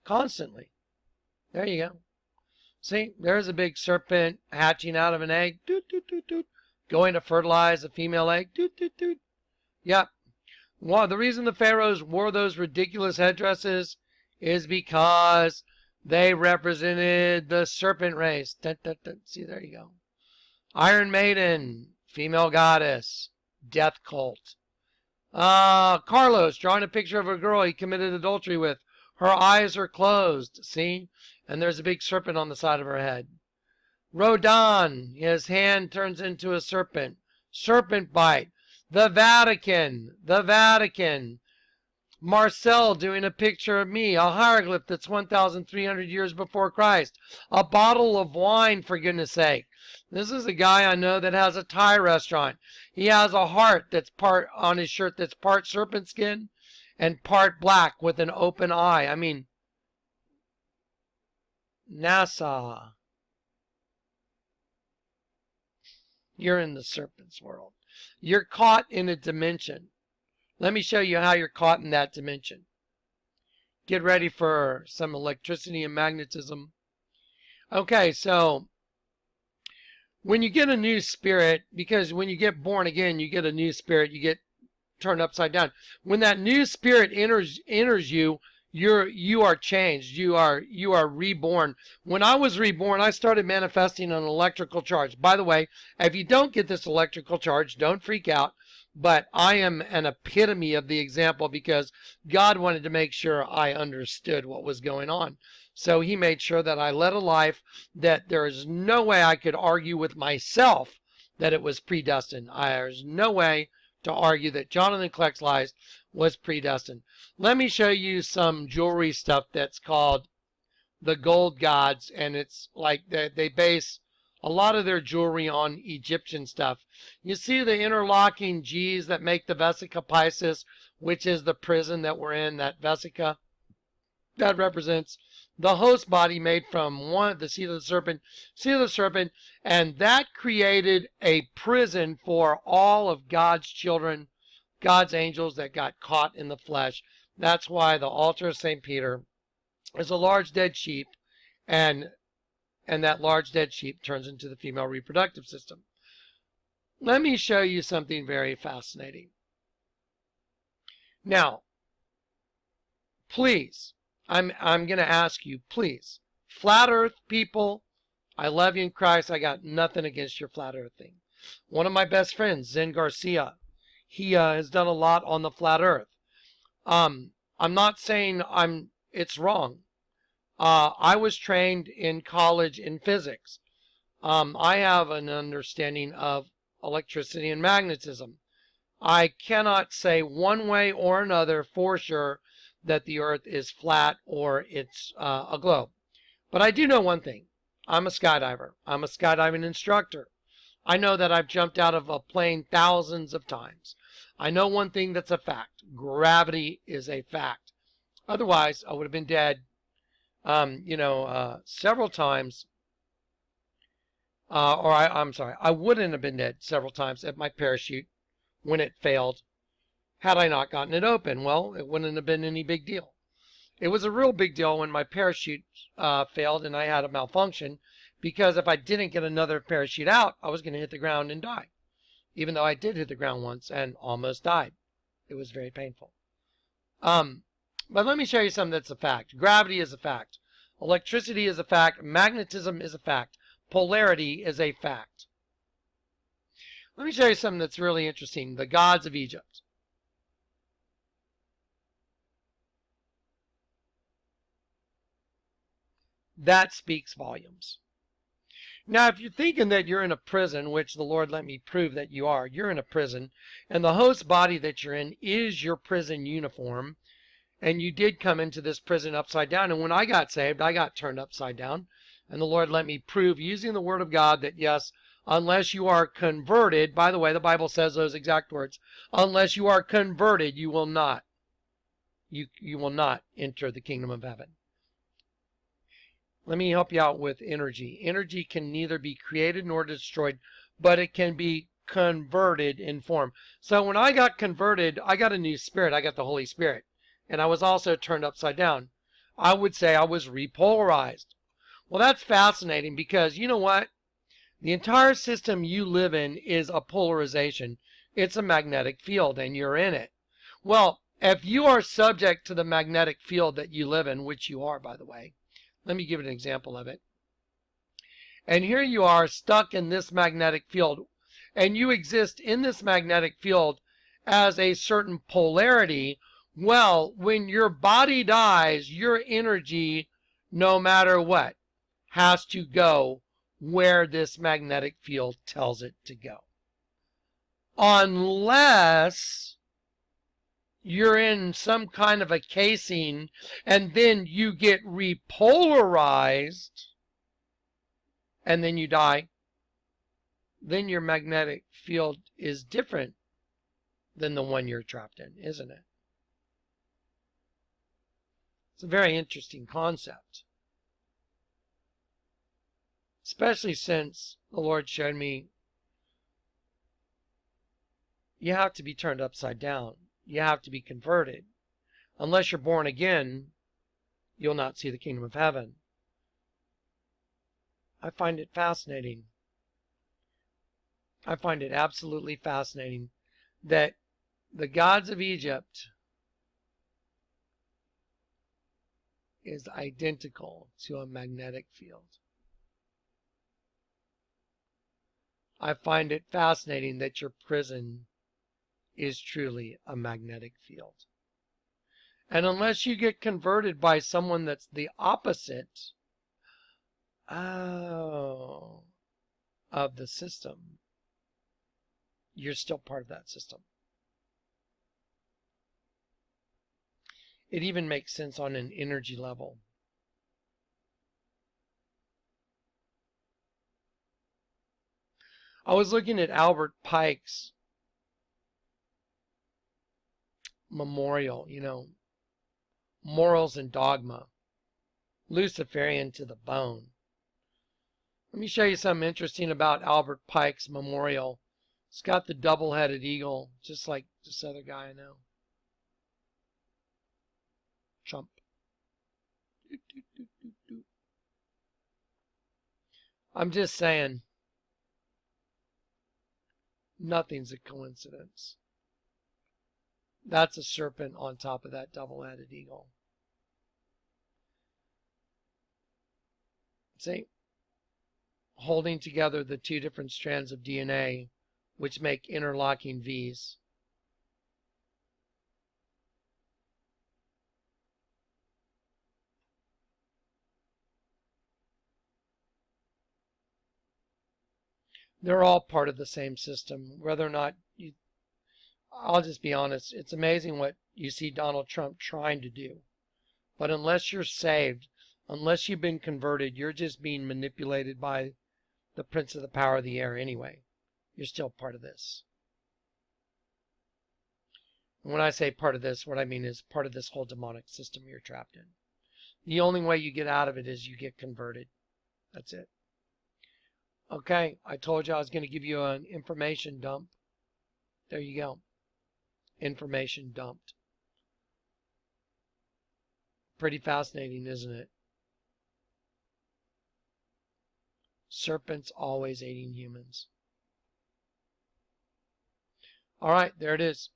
Constantly. There you go. See, there's a big serpent hatching out of an egg. Doot, doot, doot, doot. Going to fertilize a female egg. Doot, doot, doot. Yep. Well, the reason the pharaohs wore those ridiculous headdresses is because they represented the serpent race. Dun, dun, dun. See, there you go. Iron Maiden, female goddess, death cult. Carlos drawing a picture of a girl he committed adultery with. Her eyes are closed, see? And there's a big serpent on the side of her head. Rodin, his hand turns into a serpent. Serpent bite. The Vatican. Marcel doing a picture of me, a hieroglyph that's 1,300 years before Christ. A bottle of wine, for goodness sake. This is a guy I know that has a Thai restaurant. He has a heart that's part on his shirt that's part serpent skin and part black with an open eye. I mean, NASA. You're in the serpent's world. You're caught in a dimension. Let me show you how you're caught in that dimension. Get ready for some electricity and magnetism. Okay, so when you get a new spirit, because when you get born again, you get a new spirit, you get turned upside down. When that new spirit enters you, you are changed. You are reborn. When I was reborn, I started manifesting an electrical charge. By the way, if you don't get this electrical charge, don't freak out. But I am an epitome of the example because God wanted to make sure I understood what was going on. So he made sure that I led a life that there is no way I could argue with myself that it was predestined. There's no way to argue that Jonathan Kleck's life was predestined. Let me show you some jewelry stuff that's called the Gold Gods, and it's like they base a lot of their jewelry on Egyptian stuff. You see the interlocking G's that make the Vesica Piscis, which is the prison that we're in, that Vesica. That represents the host body made from the seed of the serpent, and that created a prison for all of God's children, God's angels that got caught in the flesh. That's why the altar of St. Peter is a large dead sheep, and that large dead sheep turns into the female reproductive system. Let me show you something very fascinating. Now, please, I'm going to ask you, please, flat earth people, I love you in Christ. I got nothing against your flat earth thing. One of my best friends, Zen Garcia, he has done a lot on the flat earth. I'm not saying it's wrong. I was trained in college in physics. I have an understanding of electricity and magnetism. I cannot say one way or another for sure that the earth is flat or it's a globe. But I do know one thing. I'm a skydiver. I'm a skydiving instructor. I know that I've jumped out of a plane thousands of times. I know one thing that's a fact. Gravity is a fact. Otherwise, I would have been dead, several times. I'm sorry, I wouldn't have been dead several times if my parachute, when it failed, had I not gotten it open. Well, it wouldn't have been any big deal. It was a real big deal when my parachute failed and I had a malfunction, because if I didn't get another parachute out, I was going to hit the ground and die. Even though I did hit the ground once and almost died. It was very painful. But let me show you something that's a fact. Gravity is a fact. Electricity is a fact. Magnetism is a fact. Polarity is a fact. Let me show you something that's really interesting. The gods of Egypt. That speaks volumes. Now, if you're thinking that you're in a prison, which the Lord let me prove that you're in a prison, and the host body that you're in is your prison uniform, and you did come into this prison upside down. And when I got saved, I got turned upside down. And the Lord let me prove using the word of God that yes, unless you are converted, by the way, the Bible says those exact words, unless you are converted, you will not. You will not enter the kingdom of heaven. Let me help you out with energy. Energy can neither be created nor destroyed, but it can be converted in form. So when I got converted, I got a new spirit. I got the Holy Spirit. And I was also turned upside down. I would say I was repolarized. Well, that's fascinating because you know what? The entire system you live in is a polarization. It's a magnetic field and you're in it. Well, if you are subject to the magnetic field that you live in, which you are, by the way, let me give an example of it. And here you are stuck in this magnetic field, and you exist in this magnetic field as a certain polarity. Well, when your body dies, your energy, no matter what, has to go where this magnetic field tells it to go. Unless you're in some kind of a casing and then you get repolarized and then you die, then your magnetic field is different than the one you're trapped in, isn't it? It's a very interesting concept. Especially since the Lord showed me you have to be turned upside down. You have to be converted. Unless you're born again, you'll not see the kingdom of heaven. I find it fascinating. I find it absolutely fascinating that the gods of Egypt is identical to a magnetic field. I find it fascinating that your prison is truly a magnetic field. And unless you get converted by someone that's the opposite of the system, you're still part of that system. It even makes sense on an energy level. I was looking at Albert Pike's memorial, Morals and Dogma, Luciferian to the bone. Let me show you something interesting about Albert Pike's memorial. It's got the double-headed eagle, just like this other guy I know. Trump. I'm just saying, nothing's a coincidence. That's a serpent on top of that double-headed eagle. See? Holding together the two different strands of DNA, which make interlocking V's. They're all part of the same system, whether or not you... I'll just be honest. It's amazing what you see Donald Trump trying to do. But unless you're saved, Unless you've been converted, you're just being manipulated by the prince of the power of the air anyway. You're still part of this. And when I say part of this, what I mean is part of this whole demonic system you're trapped in. The only way you get out of it is you get converted. That's it. Okay, I told you I was going to give you an information dump. There you go. Information dumped. Pretty fascinating, isn't it? Serpents always aiding humans. All right, there it is.